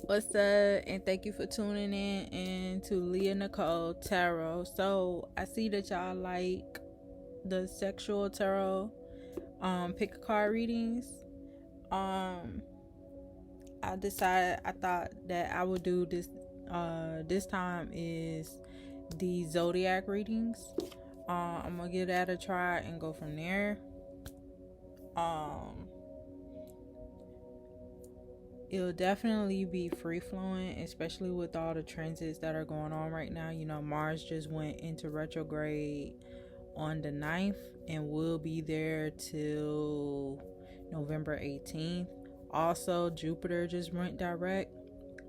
What's up? And thank you for tuning in and to Leah Nicole Tarot. So I see that y'all like the sexual tarot pick a card readings. I thought that I would do this time is the zodiac readings. I'm gonna give that a try and go from there. It'll definitely be free flowing, especially with all the transits that are going on right now. You know, Mars just went into retrograde on the 9th and will be there till November 18th. Also, Jupiter just went direct.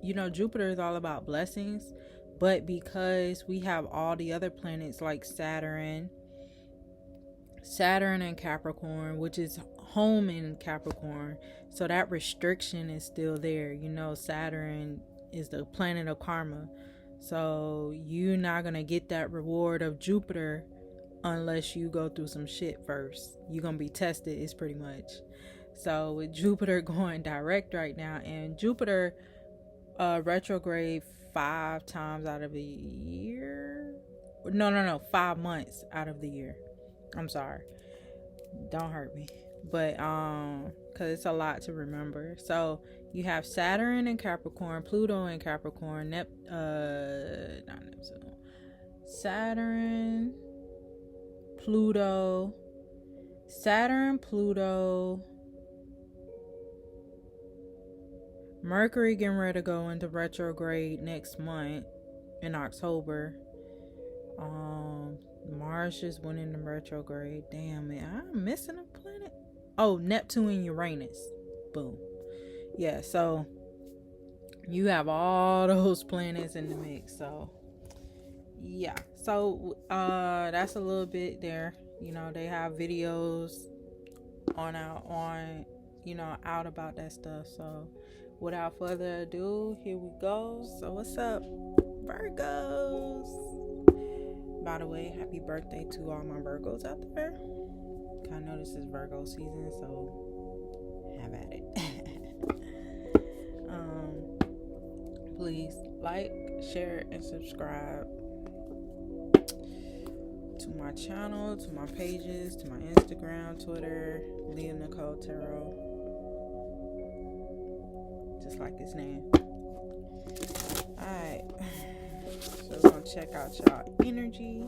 You know, Jupiter is all about blessings, but because we have all the other planets like Saturn and Capricorn, which is home in Capricorn, so that restriction is still there. You know, Saturn is the planet of karma, so you're not gonna get that reward of Jupiter unless you go through some shit first. You're gonna be tested, is pretty much. So with Jupiter going direct right now, and Jupiter retrograde 5 times out of the year. No, 5 months out of the year. I'm sorry, don't hurt me, but because it's a lot to remember. So you have Saturn in Capricorn, Pluto in Capricorn, not Neptune, Saturn, Pluto, Mercury getting ready to go into retrograde next month in October. Mars just went into retrograde. Damn it, I'm missing a planet. Oh, Neptune and Uranus. Boom. Yeah, so you have all those planets in the mix. So yeah, so that's a little bit there. You know, they have videos out about that stuff. So without further ado, here we go. So what's up, Virgos? By the way, happy birthday to all my Virgos out there. I know this is Virgo season, so have at it. Please like, share, and subscribe to my channel, to my pages, to my Instagram, Twitter, Leah Nicole Tarot. Just like his name. Alright. So we're gonna check out y'all energy.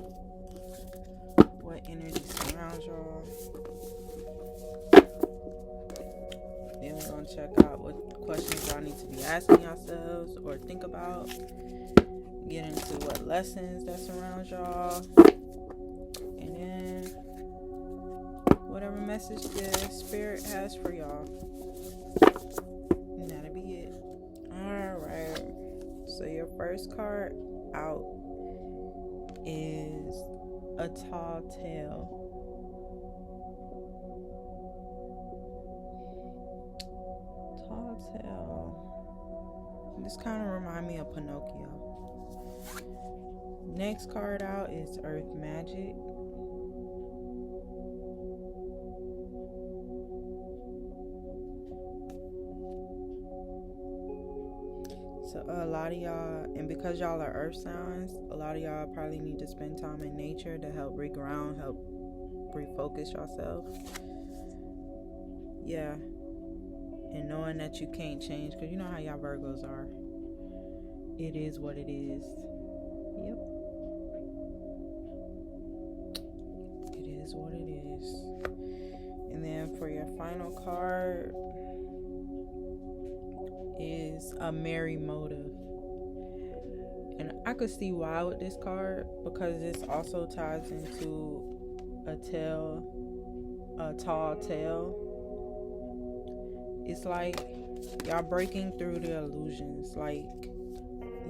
What energy surrounds y'all. Then we're gonna check out what questions y'all need to be asking yourselves or think about. Get into what lessons that surround y'all. And then whatever message the spirit has for y'all. And that'll be it. Alright. So your first card out is a tall tale. This kind of remind me of Pinocchio. Next card out is Earth Magic. So a lot of y'all, and because y'all are earth signs, a lot of y'all probably need to spend time in nature to help reground, help refocus yourself. Yeah. And knowing that you can't change, because you know how y'all Virgos are. It is what it is. Yep. It is what it is. And then for your final card is a merry motive. And I could see why with this card, because this also ties into a tall tale. It's like y'all breaking through the illusions. Like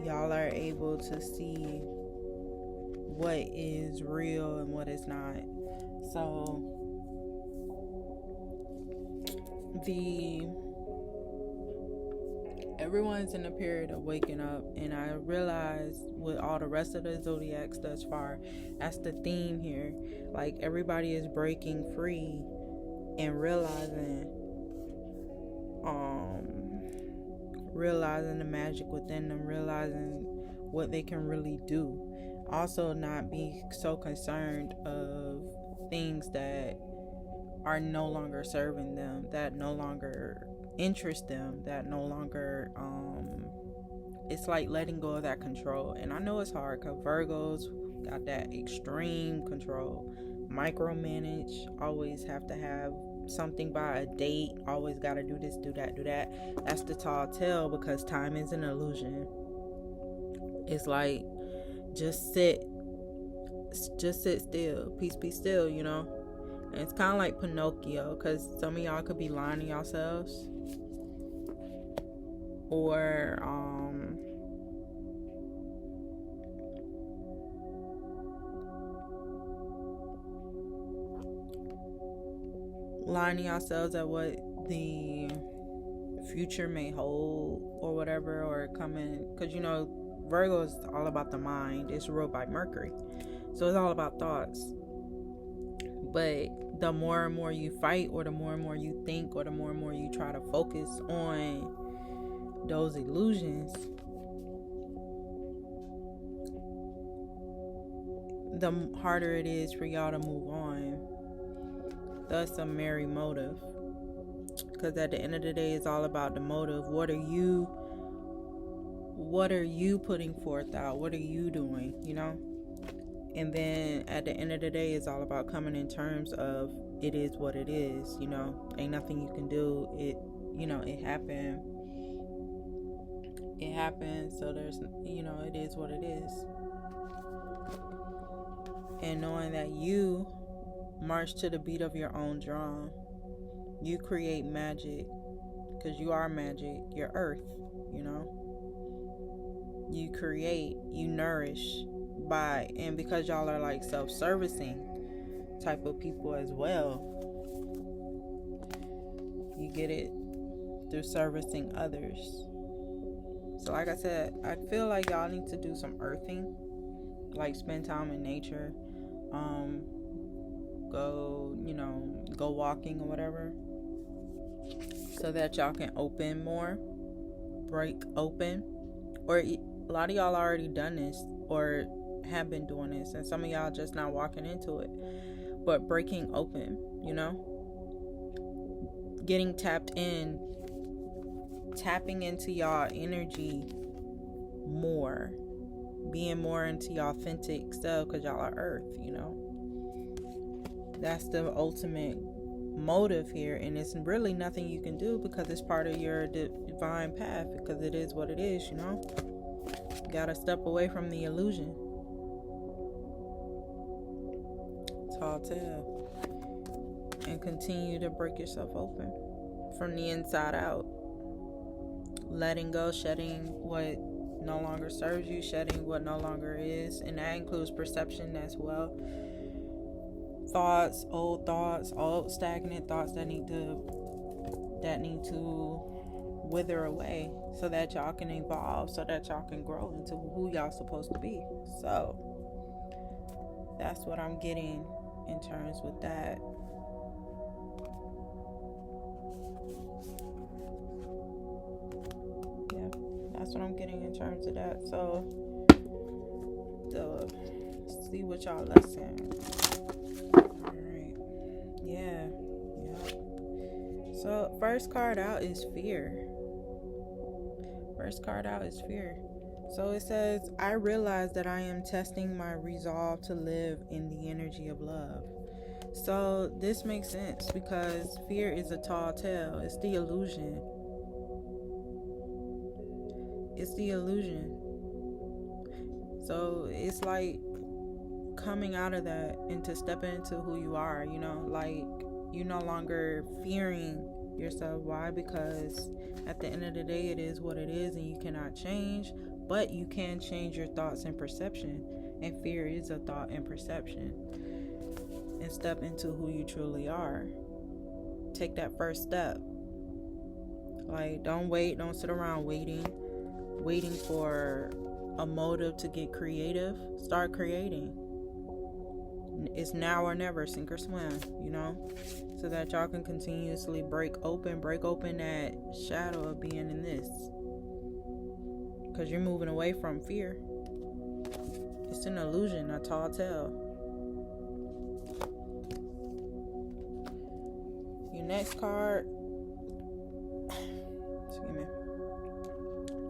y'all are able to see what is real and what is not. So everyone's in a period of waking up, and I realize with all the rest of the zodiacs thus far, that's the theme here. Like everybody is breaking free and realizing realizing the magic within them, realizing what they can really do. Also, not be so concerned of things that are no longer serving them, that no longer interest them, that no longer it's like letting go of that control. And I know it's hard because Virgos got that extreme control, micromanage, always have to have something by a date, always got to do this, do that, do that. That's the tall tale, because time is an illusion. It's like, just sit still, peace be still, you know. And it's kind of like Pinocchio, because some of y'all could be lying to yourselves, or lying to yourselves at what the future may hold or whatever, or coming, because you know Virgo is all about the mind. It's ruled by Mercury, so it's all about thoughts. But the more and more you fight, or the more and more you think, or the more and more you try to focus on those illusions, the harder it is for y'all to move on. Thus a merry motive, because at the end of the day, it's all about the motive. What are you putting forth out? What are you doing, you know? And then at the end of the day, it's all about coming in terms of, it is what it is, you know. Ain't nothing you can do. It, you know, it happened. So there's, you know, it is what it is. And knowing that you march to the beat of your own drum, you create magic, because you are magic. You're earth, you know. You create, you nourish by, and because y'all are like self-servicing type of people as well, you get it through servicing others. So like I said, I feel like y'all need to do some earthing, like spend time in nature, go walking or whatever, so that y'all can open more, break open. Or a lot of y'all already done this or have been doing this, and some of y'all just not walking into it, but breaking open, you know, getting tapping into y'all energy more, being more into your authentic self, because y'all are earth, you know. That's the ultimate motive here, and it's really nothing you can do, because it's part of your divine path, because it is what it is, you know. You gotta step away from the illusion. Tall tale. And continue to break yourself open from the inside out. Letting go, shedding what no longer serves you, shedding what no longer is, and that includes perception as well. Thoughts, old stagnant thoughts that need to wither away, so that y'all can evolve, so that y'all can grow into who y'all supposed to be. So that's what I'm getting in terms with that. Yeah, that's what I'm getting in terms of that. So see what y'all lesson. Alright. Yeah. So first card out is fear. So it says, I realize that I am testing my resolve to live in the energy of love. So this makes sense, because fear is a tall tale. It's the illusion. So it's like coming out of that into stepping into who you are, you know, like you're no longer fearing yourself. Why? Because at the end of the day, it is what it is, and you cannot change, but you can change your thoughts and perception, and fear is a thought and perception. And step into who you truly are. Take that first step. Like, don't sit around waiting for a motive to get creative. Start creating. It's now or never, sink or swim, you know, so that y'all can continuously break open that shadow of being in this. because you're moving away from fear. It's an illusion, a tall tale. Your next card, excuse me,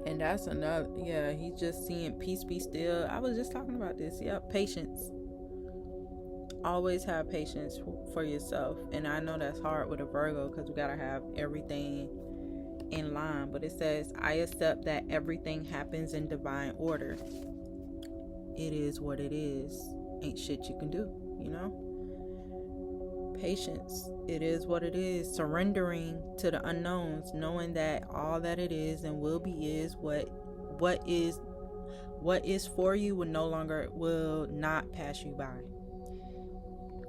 and that's another, yeah, he's just seeing peace be still. I was just talking about this. Yep, patience. Always have patience for yourself. And I know that's hard with a Virgo because we gotta have everything in line, but it says, I accept that everything happens in divine order. It is what it is. Ain't shit you can do, you know? Patience. It is what it is. Surrendering to the unknowns, knowing that all that it is and will be is what is for you will not pass you by.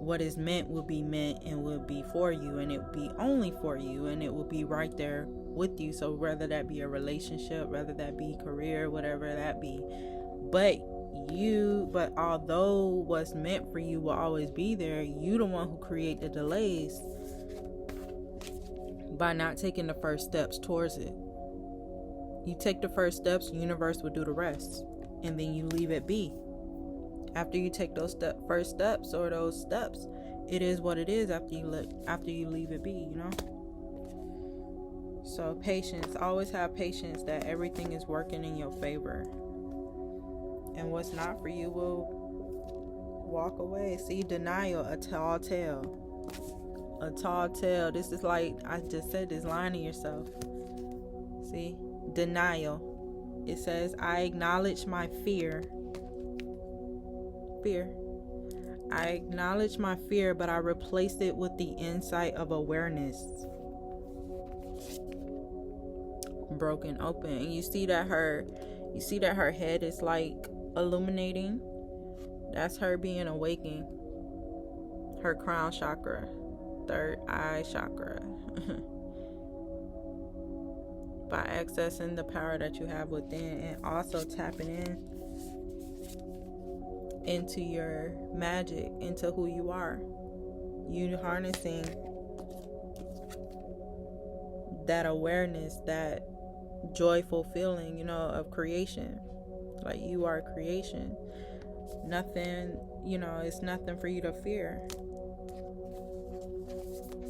What is meant will be meant and will be for you, and it will be only for you, and it will be right there with you. So whether that be a relationship, whether that be career, whatever that be, but although what's meant for you will always be there, you the one who create the delays by not taking the first steps towards it. You take the first steps, the universe will do the rest, and then you leave it be. After you take those first steps, or those steps, it is what it is after you leave it be, you know? So patience. Always have patience that everything is working in your favor. And what's not for you will walk away. See, denial, a tall tale. A tall tale. This is like, I just said this, lying to yourself. See, denial. It says, I acknowledge my fear. I acknowledge my fear, but I replace it with the insight of awareness. Broken open. And you see that her head is like illuminating. That's her being awakened. Her crown chakra, third eye chakra. By accessing the power that you have within, and also tapping into your magic, into who you are. You harnessing that awareness, that joyful feeling, you know, of creation. Like you are creation. Nothing, you know, it's nothing for you to fear.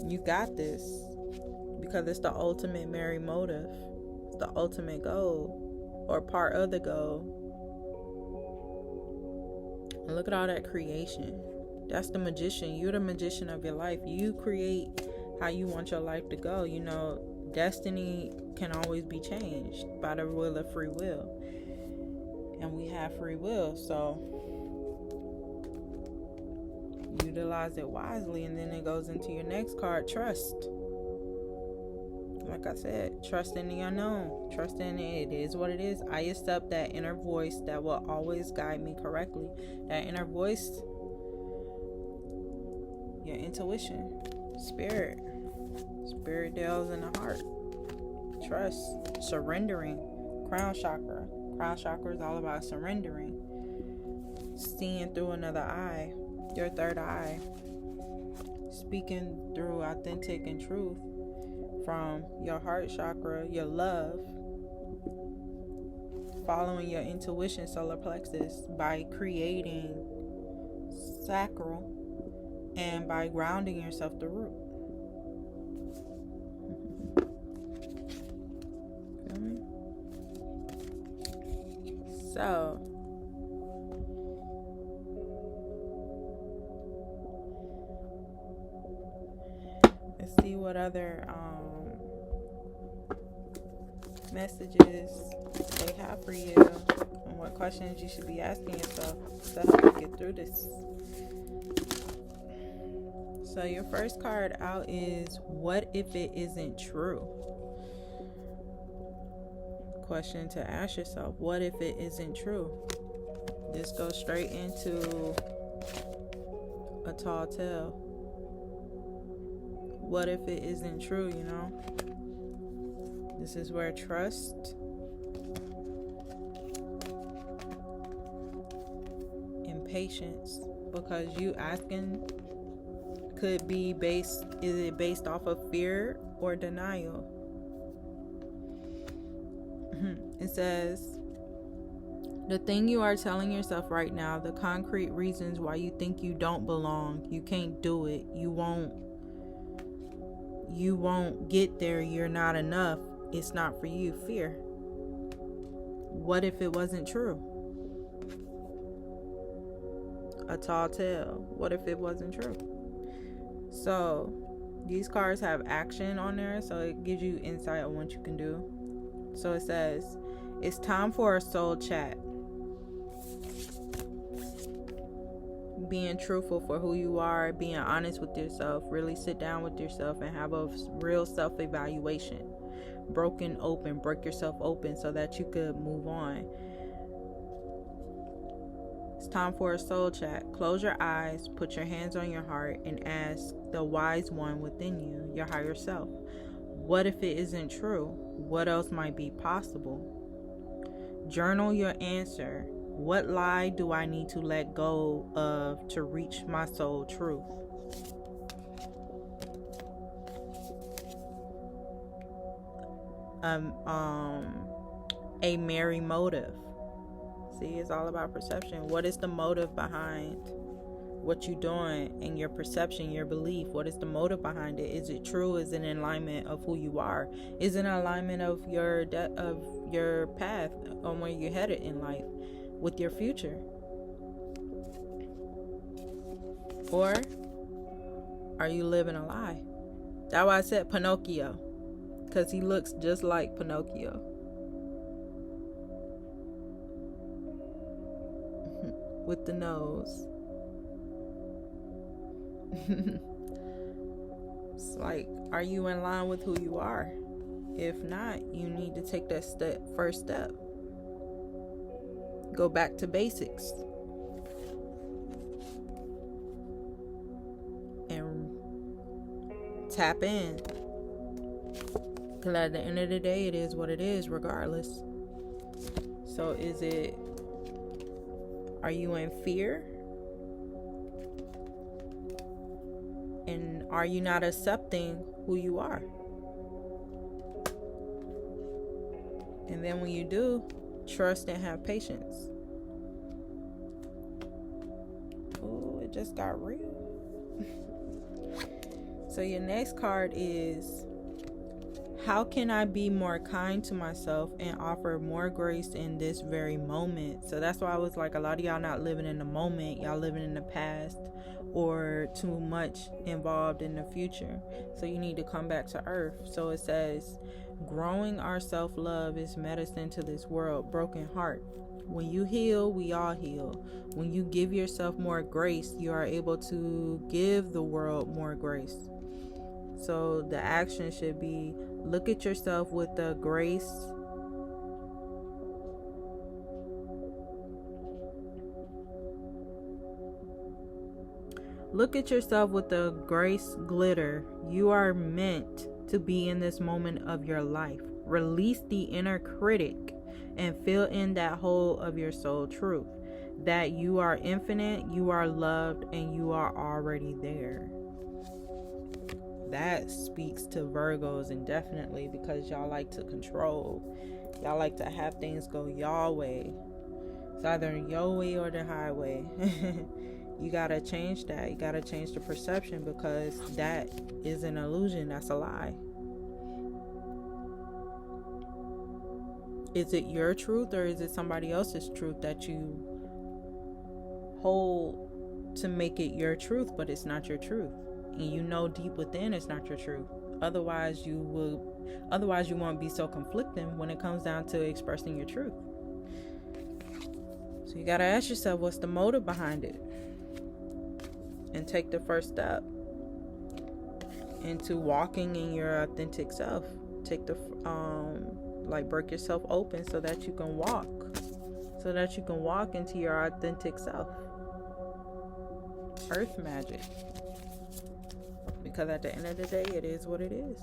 You got this, because it's the ultimate merry motive. It's the ultimate goal, or part of the goal. And look at all that creation. That's the magician. You're the magician of your life. You create how you want your life to go. You know, destiny can always be changed by the will of free will. And we have free will, so utilize it wisely. And then it goes into your next card, trust. Like I said, trust in the unknown. Trust in it. It is what it is. I accept that inner voice that will always guide me correctly. That inner voice, your intuition, spirit dwells in the heart. Trust, surrendering, crown chakra. Crown chakra is all about surrendering. Seeing through another eye, your third eye. Speaking through authentic and truth from your heart chakra, your love. Following your intuition, solar plexus, by creating sacral, and by grounding yourself to root. Feel me? So, let's see what other messages they have for you, and what questions you should be asking yourself to help you get through this. So your first card out is, what if it isn't true? Question to ask yourself, what if it isn't true? This goes straight into a tall tale. What if it isn't true, you know? This is where trust and patience, because you asking is it based off of fear or denial? It says, The thing you are telling yourself right now, the concrete reasons why you think you don't belong, you can't do it, you won't get there, you're not enough, it's not for you. Fear. What if it wasn't true? A tall tale. What if it wasn't true? So these cards have action on there, so it gives you insight on what you can do. So it says, it's time for a soul chat. Being truthful for who you are, being honest with yourself, really sit down with yourself and have a real self-evaluation. Break yourself open so that you could move on. It's time for a soul chat. Close your eyes, put your hands on your heart, and ask the wise one within you, your higher self, what if it isn't true? What else might be possible? Journal your answer. What lie do I need to let go of to reach my soul truth? A merry motive. See, it's all about perception. What is the motive behind what you're doing and your perception, your belief? What is the motive behind it? Is it true? Is it in alignment of who you are? Is it in alignment of your path on where you're headed in life with your future? Or are you living a lie? That's why I said Pinocchio, because he looks just like Pinocchio. With the nose. It's like, are you in line with who you are? If not, you need to take that first step. Go back to basics. And tap in. Because at the end of the day, it is what it is, regardless. So are you in fear? And are you not accepting who you are? And then when you do, trust and have patience. Oh, it just got real. So your next card is, how can I be more kind to myself and offer more grace in this very moment? So that's why I was like, a lot of y'all not living in the moment. Y'all living in the past or too much involved in the future. So you need to come back to earth. So it says, growing our self-love is medicine to this world. Broken heart. When you heal, we all heal. When you give yourself more grace, you are able to give the world more grace. So the action should be, look at yourself with the grace. Look at yourself with the grace glitter. You are meant to be in this moment of your life. Release the inner critic and fill in that hole of your soul truth. That you are infinite, you are loved, and you are already there. That speaks to Virgos, and definitely because y'all like to control. Y'all like to have things go y'all way. It's either your way or the highway. You gotta change that. You gotta change the perception, because that is an illusion. That's a lie. Is it your truth or is it somebody else's truth that you hold to make it your truth, but it's not your truth? And you know deep within it's not your truth. Otherwise you won't be so conflicting when it comes down to expressing your truth. So you gotta ask yourself, what's the motive behind it? And take the first step into walking in your authentic self. Take the break yourself open so that you can walk into your authentic self. Earth magic. Because at the end of the day, it is what it is.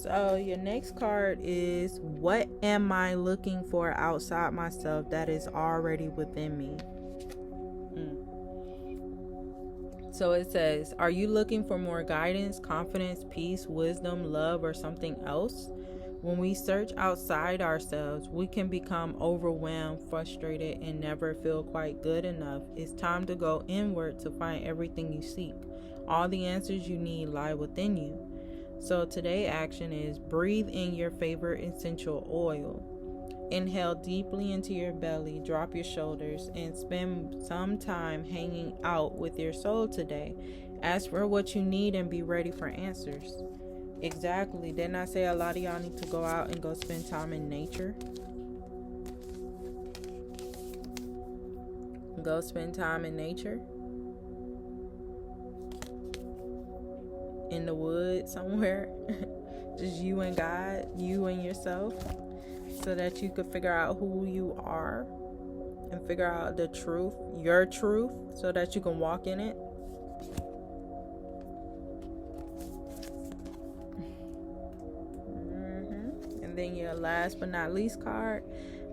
So your next card is, what am I looking for outside myself that is already within me? So it says, are you looking for more guidance, confidence, peace, wisdom, love, or something else? When we search outside ourselves, we can become overwhelmed, frustrated, and never feel quite good enough. It's time to go inward to find everything you seek. All the answers you need lie within you. So today's action is breathe in your favorite essential oil. Inhale deeply into your belly, drop your shoulders, and spend some time hanging out with your soul today. Ask for what you need and be ready for answers. Exactly. Didn't I say a lot of y'all need to go out and go spend time in nature? Go spend time in nature. In the woods somewhere. Just you and God, you and yourself. So that you could figure out who you are. And figure out the truth, your truth. So that you can walk in it. Then your last but not least card,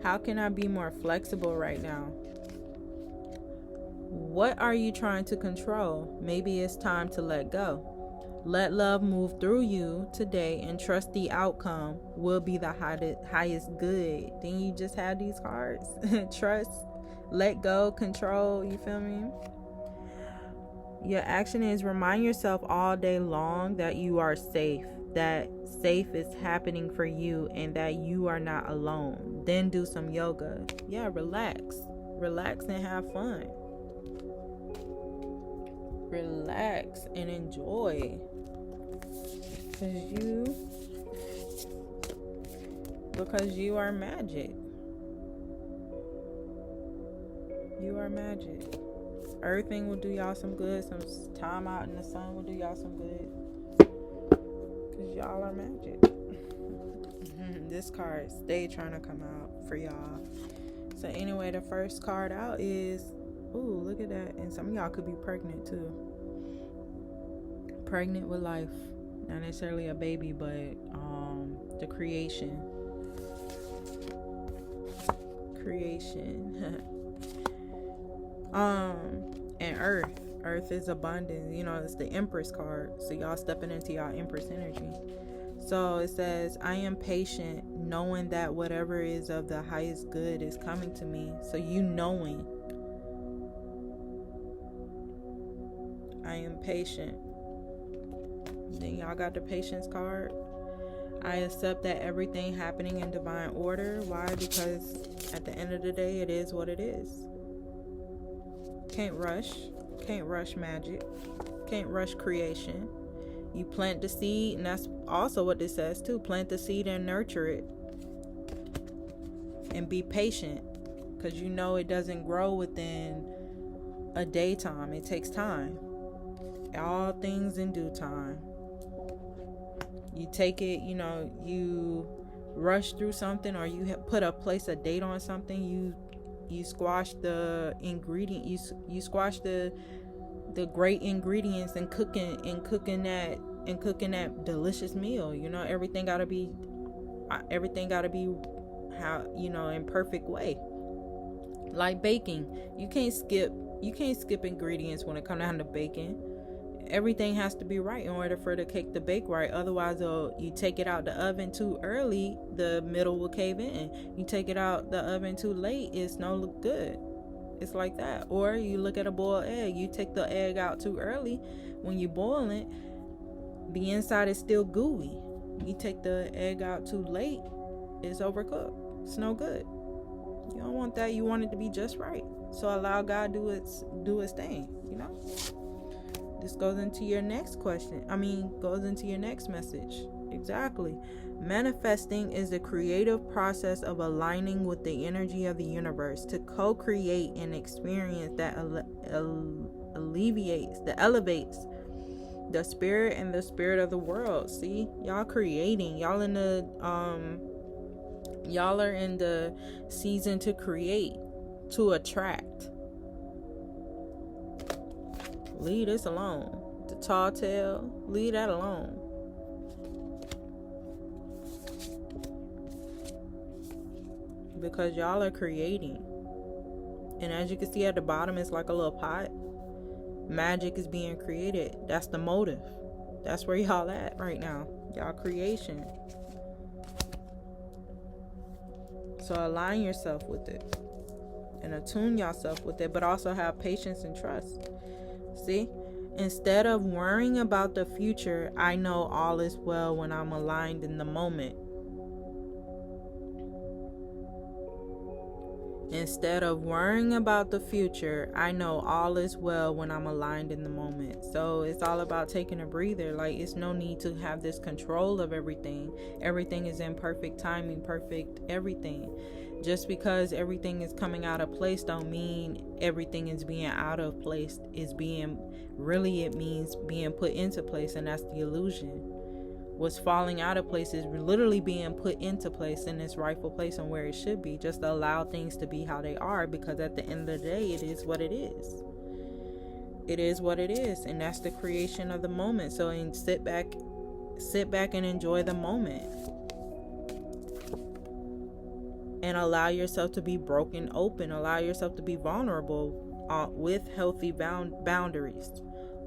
how can I be more flexible right now? What are you trying to control? Maybe it's time to let go. Let love move through you today and trust the outcome will be the highest good. Then you just have these cards. Trust, let go, control, you feel me? Your action is remind yourself all day long that you are safe. That safe is happening for you and that you are not alone. Then do some yoga. Yeah, relax and have fun. Relax and enjoy, because you are magic. You are magic. Earthing will do y'all some good. Some time out in the sun will do y'all some good. Because y'all are magic. This card stay trying to come out for y'all. So anyway, the first card out is, ooh, look at that. And some of y'all could be pregnant too. Pregnant with life. Not necessarily a baby, but the creation. And earth is abundance. You know, it's the Empress card, so y'all stepping into y'all Empress energy. So it says, I am patient, knowing that whatever is of the highest good is coming to me. So you knowing, I am patient. Then y'all got the patience card. I accept that everything happening in divine order. Why? Because at the end of the day, it is what it is. Can't rush magic. Can't rush creation. You plant the seed, and that's also what this says too. Plant the seed and nurture it. And be patient, because you know it doesn't grow within a daytime. It takes time. All things in due time. You take it, you know, you rush through something, or you put a date on something, you squash the ingredient, you squash the great ingredients and cooking that delicious meal. You know, everything gotta be how, you know, in perfect way. Like baking, you can't skip ingredients when it comes down to baking. Everything has to be right in order for the cake to bake right. Otherwise, you take it out the oven too early, the middle will cave in. You take it out the oven too late, it's no look good. It's like that. Or you look at a boiled egg. You take the egg out too early. When you boil it, the inside is still gooey. You take the egg out too late, it's overcooked. It's no good. You don't want that. You want it to be just right. So allow God do its thing, you know? This goes into your next goes into your next message. Exactly. Manifesting is the creative process of aligning with the energy of the universe to co-create an experience that elevates the spirit and the spirit of the world. See, y'all creating. Y'all are in the season to create, to attract. Leave this alone. The tall tale, leave that alone. Because y'all are creating. And as you can see at the bottom, it's like a little pot. Magic is being created. That's the motive. That's where y'all at right now. Y'all creation. So align yourself with it and attune yourself with it, but also have patience and trust. See? Instead of worrying about the future, I know all is well when I'm aligned in the moment. Instead of worrying about the future, I know all is well when I'm aligned in the moment. So it's all about taking a breather. Like, it's no need to have this control of everything. Everything is in perfect timing, perfect everything. Just because everything is coming out of place don't mean everything is being out of place. It means being put into place, and that's the illusion. What's falling out of place is literally being put into place in its rightful place and where it should be. Just allow things to be how they are, because at the end of the day, it is what it is. It is what it is, and that's the creation of the moment. So sit back and enjoy the moment, and allow yourself to be broken open. Allow yourself to be vulnerable with healthy boundaries.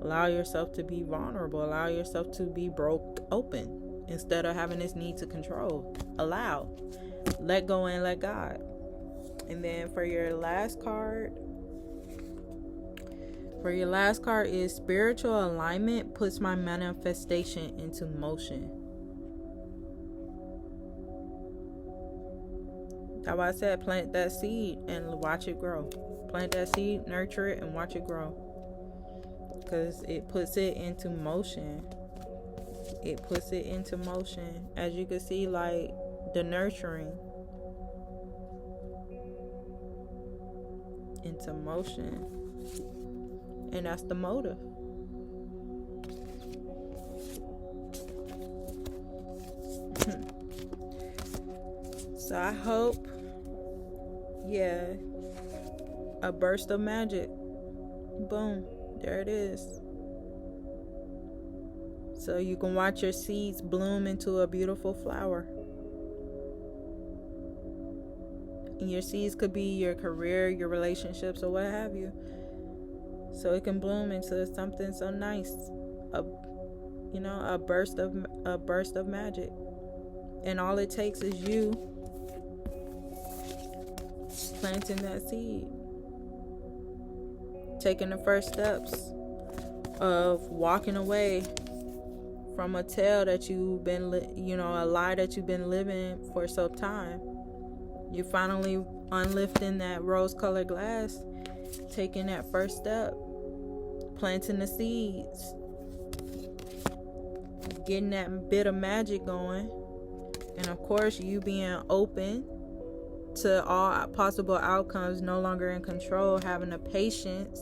Allow yourself to be vulnerable. Allow yourself to be broke open instead of having this need to control. Allow. Let go and let God. And then for your last card is spiritual alignment puts my manifestation into motion. That's why I said plant that seed and watch it grow. Plant that seed, nurture it, and watch it grow. Because it puts it into motion. It puts it into motion. As you can see, like the nurturing into motion. And that's the motive. So I hope, a burst of magic. Boom. There it is. So you can watch your seeds bloom into a beautiful flower. And your seeds could be your career, your relationships, or what have you. So it can bloom into something so nice. A burst of magic. And all it takes is you planting that seed. Taking the first steps of walking away from a tale that you've been, a lie that you've been living for some time. You finally unlifting that rose-colored glass, taking that first step, planting the seeds, getting that bit of magic going, and of course, you being open to all possible outcomes, no longer in control, having the patience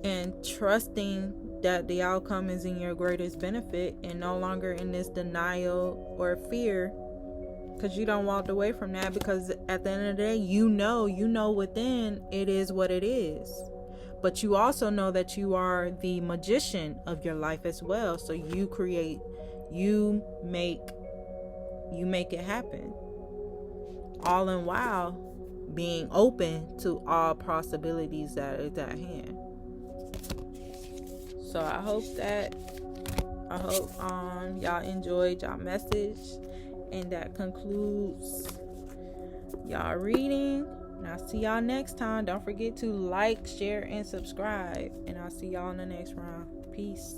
and trusting that the outcome is in your greatest benefit, and no longer in this denial or fear, because you don't walk away from that. Because at the end of the day, you know within it is what it is, but you also know that you are the magician of your life as well. So you create, you make it happen, all in while being open to all possibilities that is at hand. So I hope y'all enjoyed y'all message, and that concludes y'all reading. And I'll see y'all next time. Don't forget to like, share, and subscribe, and I'll see y'all in the next round. Peace.